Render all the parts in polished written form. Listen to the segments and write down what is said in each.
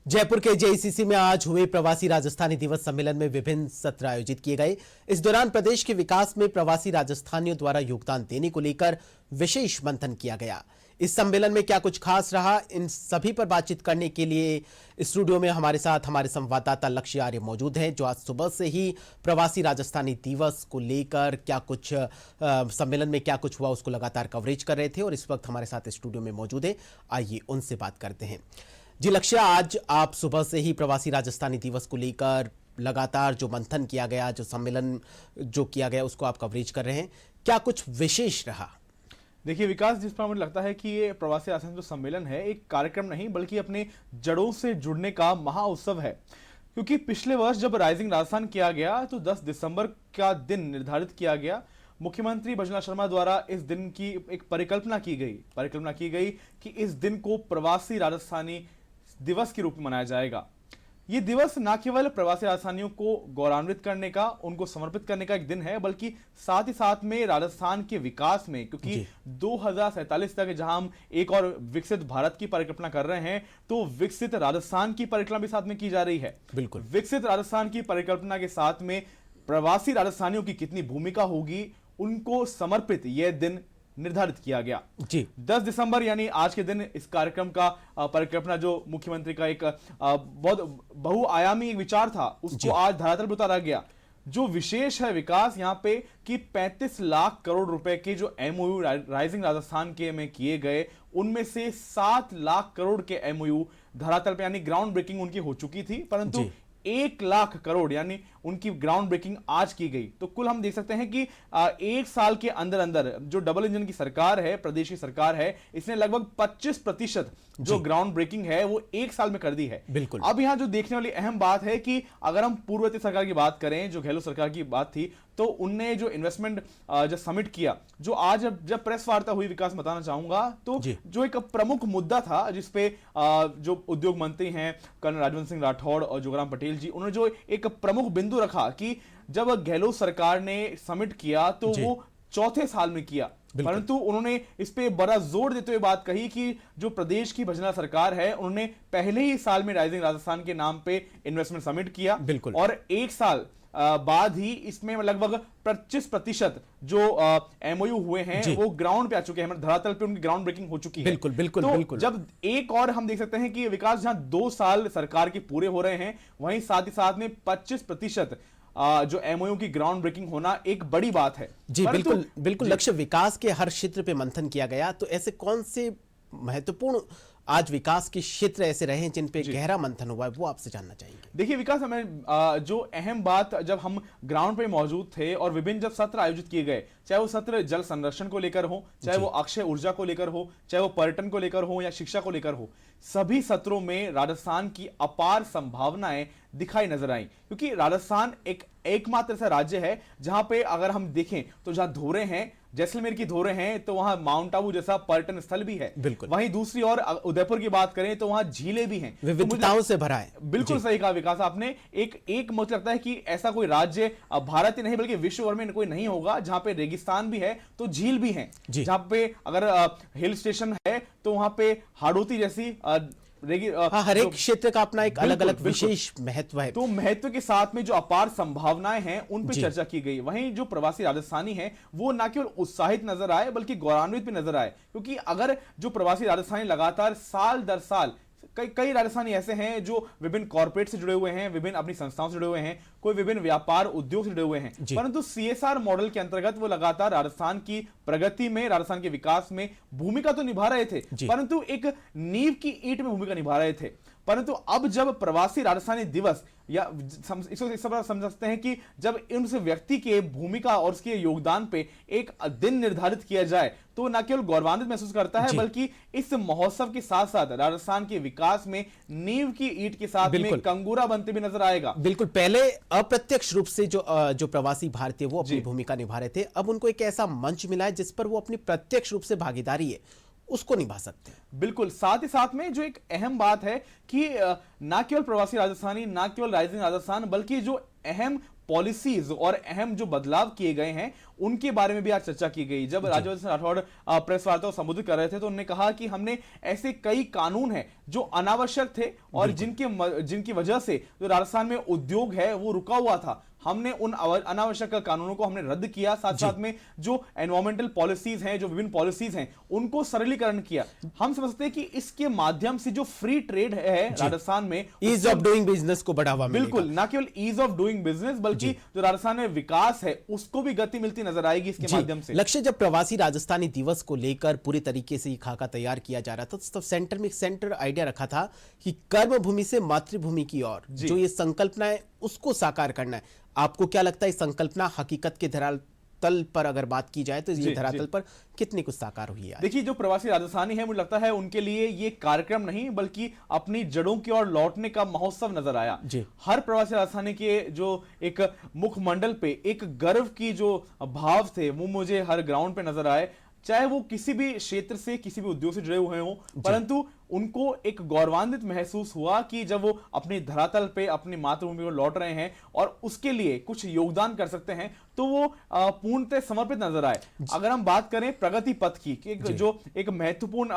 जयपुर के जेईसीसी में आज हुए प्रवासी राजस्थानी दिवस सम्मेलन में विभिन्न सत्र आयोजित किए गए। इस दौरान प्रदेश के विकास में प्रवासी राजस्थानियों द्वारा योगदान देने को लेकर विशेष मंथन किया गया। इस सम्मेलन में क्या कुछ खास रहा, इन सभी पर बातचीत करने के लिए स्टूडियो में हमारे साथ हमारे संवाददाता लक्ष्य आर्य मौजूद हैं, जो आज सुबह से ही प्रवासी राजस्थानी दिवस को लेकर क्या कुछ सम्मेलन में क्या कुछ हुआ उसको लगातार कवरेज कर रहे थे और इस वक्त हमारे साथ स्टूडियो में मौजूद है। आइए उनसे बात करते हैं। जी लक्ष्य, आज आप सुबह से ही प्रवासी राजस्थानी दिवस को लेकर लगातार जो मंथन किया गया, जो सम्मेलन जो किया गया उसको आप कवरेज कर रहे हैं, क्या कुछ विशेष रहा? देखिए विकास, जिस पर मुझे लगता है कि ये प्रवासी राजस्थान जो सम्मेलन है एक कार्यक्रम नहीं बल्कि अपने जड़ों से जुड़ने का महाउत्सव है। क्योंकि पिछले वर्ष जब राइजिंग राजस्थान किया गया तो 10 दिसंबर का दिन निर्धारित किया गया। मुख्यमंत्री भजनलाल शर्मा द्वारा इस दिन की एक परिकल्पना की गई कि इस दिन को प्रवासी राजस्थानी दिवस के रूप में मनाया जाएगा। ये दिवस न केवल प्रवासी राजस्थानियों को गौरवान्वित करने का, उनको समर्पित करने का एक दिन है, बल्कि साथ ही साथ में राजस्थान के विकास में, क्योंकि 2047 तक जहां हम एक और विकसित भारत की परिकल्पना कर रहे हैं, तो विकसित राजस्थान की परिकल्पना भी साथ में की जा रही है। बिल्कुल, विकसित राजस्थान की परिकल्पना के साथ में प्रवासी राजस्थानियों की कितनी भूमिका होगी, उनको समर्पित यह दिन निर्धारित किया गया। जी 10 दिसंबर यानी आज के दिन इस कार्यक्रम का परिकल्पना, जो मुख्यमंत्री का एक बहुत बहुआयामी विचार था, उसको आज धरातल पर उतारा गया। जो विशेष है विकास यहाँ पे कि 35 लाख करोड़ रुपए के जो एमओयू राइजिंग राजस्थान के में किए गए, उनमें से 7 लाख करोड़ के एमओयू धरातल पे यानी ग्राउंड ब्रेकिंग उनकी हो चुकी थी, परंतु 1 लाख करोड़ यानी उनकी ग्राउंड ब्रेकिंग आज की गई। तो कुल हम देख सकते हैं कि एक साल के अंदर अंदर जो डबल इंजन की सरकार है, प्रदेश की सरकार है, इसने लगभग 25% जो ग्राउंड ब्रेकिंग है वो एक साल में कर दी है। बिल्कुल। अब यहां जो देखने वाली अहम बात है कि अगर हम पूर्ववर्ती सरकार की बात करें, जो गहलोत सरकार की बात थी, तो उनने जो इन्वेस्टमेंट जो समिट किया, जो आज जब प्रेस वार्ता हुई, विकास बताना चाहूंगा, तो जो एक प्रमुख मुद्दा था जिसपे जो उद्योग मंत्री हैं कर्नल राज्यवर्धन सिंह राठौड़ और जोगाराम पटेल जी, उन्होंने जो एक प्रमुख बिंदु रखा कि जब गहलोत सरकार ने समिट किया तो वो चौथे साल में किया, परंतु उन्होंने इस पे बड़ा जोर देते हुए बात कही कि जो प्रदेश की भजनलाल सरकार है, उन्होंने पहले ही साल में राइजिंग राजस्थान के नाम पे इन्वेस्टमेंट समिट किया और एक साल बाद ही इसमें लगभग 25% जो एमओयू हुए हैं वो ग्राउंड पे आ चुके हैं, धरातल पे उनकी ग्राउंड ब्रेकिंग हो चुकी है। बिल्कुल बिल्कुल तो बिल्कुल। जब एक और हम देख सकते हैं कि विकास जहां 2 साल सरकार के पूरे हो रहे हैं, वहीं साथ ही साथ में 25% जो एमओयू की ग्राउंड ब्रेकिंग होना एक बड़ी बात है। जी बिल्कुल बिल्कुल। लक्ष्य, विकास के हर क्षेत्र पे मंथन किया गया, तो ऐसे कौन से महत्वपूर्ण आज विकास के क्षेत्र ऐसे रहे जिन पे गहरा मंथन हुआ है, वो आपसे जानना चाहेंगे? देखिए विकास, हमें जो अहम बात, जब हम ग्राउंड पे मौजूद थे और विभिन्न जब सत्र आयोजित किए गए, चाहे वो सत्र जल संरक्षण को लेकर हो, चाहे वो अक्षय ऊर्जा को लेकर हो, चाहे वो पर्यटन को लेकर हो या शिक्षा को लेकर हो, सभी सत्रों में राजस्थान की अपार संभावनाएं दिखाई नजर आई। क्योंकि राजस्थान एकमात्र ऐसा राज्य है जहां पे अगर हम देखें तो जहां धोरे हैं, जैसलमेर की धोरे हैं, तो वहां माउंट आबू जैसा पर्यटन स्थल भी है। बिल्कुल। वहीं दूसरी ओर उदयपुर की बात करें तो वहां झीलें भी हैं, विविधताओं से भरा है। बिल्कुल सही कहा विकास आपने। एक मुझे लगता है कि ऐसा कोई राज्य भारत ही नहीं बल्कि विश्व भर में कोई नहीं होगा जहां पे रेगिस्तान भी है तो झील भी है, जहां पे अगर हिल स्टेशन है तो वहां पे हाड़ौती जैसी हर एक क्षेत्र का अपना एक अलग अलग विशेष महत्व है। तो महत्व के साथ में जो अपार संभावनाएं हैं उन पे चर्चा की गई। वहीं जो प्रवासी राजस्थानी हैं वो न केवल उत्साहित नजर आए बल्कि गौरवान्वित भी नजर आए, क्योंकि अगर जो प्रवासी राजस्थानी लगातार साल दर साल, कई राजस्थानी ऐसे हैं जो विभिन्न कॉर्पोरेट से जुड़े हुए हैं, विभिन्न अपनी संस्थाओं से जुड़े हुए हैं, कोई विभिन्न व्यापार उद्योग से जुड़े हुए हैं, परंतु सीएसआर मॉडल के अंतर्गत वो लगातार राजस्थान की प्रगति में, राजस्थान के विकास में भूमिका तो निभा रहे थे, परंतु एक नींव की ईंट में भूमिका निभा रहे थे। परंतु अब जब प्रवासी राजस्थानी दिवस, या इसको इस तरह समझ सकते हैं कि जब उस व्यक्ति के भूमिका और उसके योगदान पे एक दिन निर्धारित किया जाए, तो न केवल गौरवान्वित महसूस करता है बल्कि इस महोत्सव के साथ साथ राजस्थान के विकास में नींव की ईंट के साथ में कंगूरा बनते भी नजर आएगा। बिल्कुल। पहले अप्रत्यक्ष रूप से जो प्रवासी भारतीय वो अपनी भूमिका निभा रहे थे, अब उनको एक ऐसा मंच मिला है जिस पर वो अपनी प्रत्यक्ष रूप से भागीदारी है उसको निभा सकते हैं। बिल्कुल। साथ ही साथ में जो एक अहम बात है कि ना केवल प्रवासी राजस्थानी, ना केवल राइजिंग राजस्थान, बल्कि जो अहम पॉलिसीज और अहम जो बदलाव किए गए हैं उनके बारे में भी आज चर्चा की गई। जब राज्यवर्धन राठौड़ प्रेस वार्ता को संबोधित कर रहे थे तो उन्होंने कहा कि हमने ऐसे कई कानून हैं जो अनावश्यक थे और जिनकी वजह से जो राजस्थान में उद्योग है वो रुका हुआ था, हमने उन अनावश्यक कानूनों को हमने रद्द किया। साथ साथ में जो एनवायरमेंटल पॉलिसीज हैं, जो विभिन्न पॉलिसीज हैं, उनको सरलीकरण किया। हम समझते हैं कि इसके माध्यम से जो फ्री ट्रेड है राजस्थान में, ईज ऑफ डूइंग बिजनेस को बढ़ावा मिलेगा। बिल्कुल, ना केवल ईज ऑफ डूइंग बिजनेस बल्कि जो राजस्थान में विकास है उसको भी गति मिलती नजर आएगी इसके माध्यम से। लक्ष्य, जब प्रवासी राजस्थानी दिवस को लेकर पूरी तरीके से ये खाका तैयार किया जा रहा था तो सेंटर में एक सेंटर आइडिया रखा था कि कर्म भूमि से मातृभूमि की ओर जो ये संकल्पना है उसको साकार करना है। आपको क्या लगता है संकल्पना हकीकत के धरातल पर अगर बात की जाए तो ये धरातल पर कितनी कुछ साकार हुई है? देखिए, जो प्रवासी राजस्थानी है मुझे लगता है उनके लिए ये कार्यक्रम नहीं बल्कि अपनी जड़ों की ओर लौटने का महोत्सव नजर आया। हर प्रवासी राजस्थानी के जो एक मुखमंडल पे एक गर्व की जो भाव थे वो मुझे हर ग्राउंड पे नजर आए, चाहे वो किसी भी क्षेत्र से किसी भी उद्योग से जुड़े हुए हों, परंतु उनको एक गौरवान्वित महसूस हुआ कि जब वो अपनी धरातल पे अपनी मातृभूमि को लौट रहे हैं और उसके लिए कुछ योगदान कर सकते हैं तो वो पूर्णतः समर्पित नजर आए। अगर हम बात करें प्रगति पथ की, जो एक महत्वपूर्ण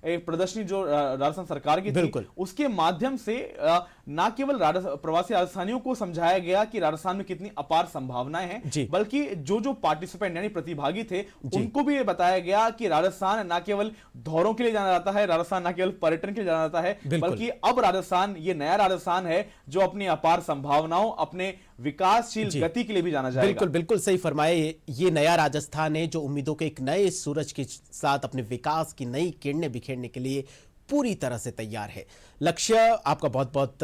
एक प्रदर्शनी जो राजस्थान सरकार की थी, उसके माध्यम से न केवल प्रवासी राजस्थानियों को समझाया गया कि राजस्थान में कितनी अपार संभावनाएं हैं, बल्कि जो पार्टिसिपेंट यानी प्रतिभागी थे उनको भी ये बताया गया कि राजस्थान न केवल दौरों के लिए जाना जाता है, राजस्थान न केवल पर्यटन के लिए जाना जाता है, बल्कि अब राजस्थान ये नया राजस्थान है जो अपनी अपार संभावनाओं, अपने विकासशील गति के लिए भी जाना जाएगा। बिल्कुल सही फरमाए। ये नया राजस्थान है जो उम्मीदों के एक नए सूरज के साथ अपने विकास की नई किरणें बिखेरने के लिए पूरी तरह से तैयार है। लक्ष्य, आपका बहुत बहुत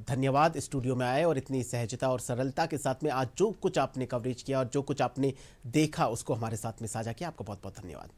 धन्यवाद स्टूडियो में आए और इतनी सहजता और सरलता के साथ में आज जो कुछ आपने कवरेज किया और जो कुछ आपने देखा उसको हमारे साथ में साझा किया। आपका बहुत बहुत धन्यवाद।